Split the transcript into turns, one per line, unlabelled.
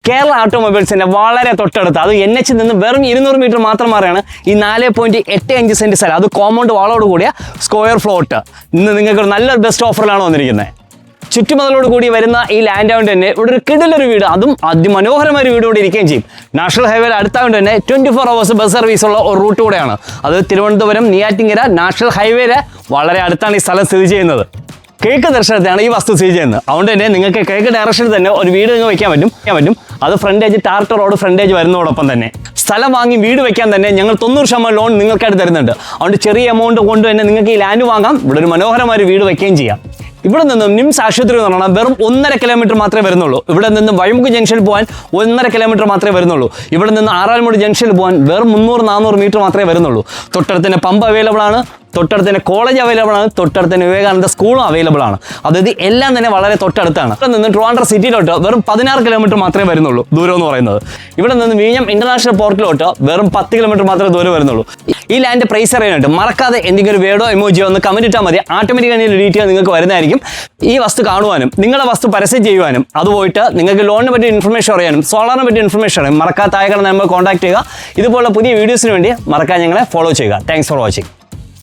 കേരള ഓട്ടോമൊബൈൽസിൻ്റെ വളരെ തൊട്ടടുത്ത്, അത് NH നിന്ന് വെറും 200 മീറ്റർ മാത്രം മാറിയാണ് ഈ 4.85 സെൻറ്റ് സ്ഥലം, അത് കോമ്പൗണ്ട് വാളോട് കൂടിയ സ്ക്വയർ ഫ്ലോട്ട്. ഇന്ന് നിങ്ങൾക്ക് നല്ലൊരു ബെസ്റ്റ് ഓഫറിലാണ് വന്നിരിക്കുന്നത്. ചുറ്റുമതിലോട് കൂടി വരുന്ന ഈ ലാൻഡ് ആയതുകൊണ്ട് തന്നെ ഇവിടെ ഒരു കിടിലൊരു വീട്, അതും അതിമനോഹരമായ ഒരു വീട് കൂടി ഇരിക്കുകയും ചെയ്യും. നാഷണൽ ഹൈവേയിൽ അടുത്തായതുകൊണ്ട് തന്നെ 24 hours ബസ് സർവീസ് ഉള്ള ഒരു റൂട്ട് കൂടെയാണ്. അത് തിരുവനന്തപുരം നെയ്യാറ്റിൻകര നാഷണൽ ഹൈവേയിലെ വളരെ അടുത്താണ് ഈ സ്ഥലം സ്ഥിതി ചെയ്യുന്നത്. കിഴക്ക് ദർശനത്താണ് ഈ വസ്തു സ്ഥിതി ചെയ്യുന്നത്. അതുകൊണ്ട് തന്നെ നിങ്ങൾക്ക് കിഴക്ക് ഡയറക്ഷനിൽ തന്നെ ഒരു വീട് നിങ്ങൾ വയ്ക്കാൻ പറ്റും. അത് ഫ്രണ്ടേജ് ടാർട്ടർ റോഡ് ഫ്രണ്ടേജ് വരുന്നതോടൊപ്പം തന്നെ സ്ഥലം വാങ്ങി വീട് വെക്കാൻ തന്നെ ഞങ്ങൾ 90% ലോൺ നിങ്ങൾക്കായിട്ട് തരുന്നുണ്ട്. അതുകൊണ്ട് ചെറിയ എമൗണ്ട് കൊണ്ട് തന്നെ നിങ്ങൾക്ക് ഈ ലാൻഡ് വാങ്ങാം, ഇവിടെ ഒരു മനോഹരമായ വീട് വയ്ക്കുകയും ചെയ്യാം. ഇവിടെ നിന്നും നിംസ് ആശുപത്രി എന്ന് പറഞ്ഞാൽ വെറും 1.5 കിലോമീറ്റർ മാത്രമേ വരുന്നുള്ളൂ. ഇവിടെ നിന്ന് വഴിമുക്ക് ജംഗ്ഷനിൽ പോകാൻ 1.5 കിലോമീറ്റർ മാത്രമേ വരുന്നുള്ളൂ. ഇവിടെ നിന്ന് ആറാൽമുടി ജംഗ്ഷനിൽ പോകാൻ വെറും 300-400 മീറ്റർ മാത്രമേ വരുന്നുള്ളൂ. തൊട്ടടുത്ത് പമ്പ് അവൈലബിൾ ആണ്, തൊട്ടടുത്ത് തന്നെ കോളേജ് അവൈലബിൾ ആണ്, തൊട്ടടുത്ത് തന്നെ വിവേകാനന്ദ സ്കൂളും അവൈലബിൾ ആണ്. അതായത് എല്ലാം തന്നെ വളരെ തൊട്ടടുത്താണ്. ഇവിടെ നിന്ന് ട്രിവാൻഡ്രം സിറ്റിയിലോട്ട് വെറും 16 കിലോമീറ്റർ മാത്രമേ വരുന്നുള്ളൂ ദൂരം എന്ന് പറയുന്നത്. ഇവിടെ നിന്ന് വിഴിഞ്ഞം ഇന്റർനാഷണൽ പോർട്ടിലോട്ട് വെറും 10 കിലോമീറ്റർ മാത്രമേ ദൂരം വരുന്നുള്ളൂ. ഈ ലാൻഡ് പ്രൈസ് അറിയാനായിട്ട് മറക്കാതെ എന്തെങ്കിലും ഒരു വേർഡോ എമോജിയോ ഒന്ന് കമന്റ് ഇട്ടാൽ മതി. ഓട്ടോമാറ്റിക്കായി ഡീറ്റെയിൽ നിങ്ങൾക്ക് വരുന്നതായിരിക്കും. ഈ വസ്തു കാണുവാനും നിങ്ങളുടെ വസ്തു പരസ്യം ചെയ്യുവാനും അതുപോയിട്ട് നിങ്ങൾക്ക് ലോണിനെ പറ്റിയ ഇൻഫർമേഷൻ അറിയാനും സോളാറിനെ പറ്റിയ ഇൻഫർമേഷൻ അറിയാനും മറക്കാത്ത താഴെ നമ്മൾ കോൺടാക്ട് ചെയ്യുക. ഇതുപോലുള്ള പുതിയ വീഡിയോസിന് വേണ്ടി മറക്കാൻ ഞങ്ങളെ ഫോളോ ചെയ്യുക. Thanks for watching.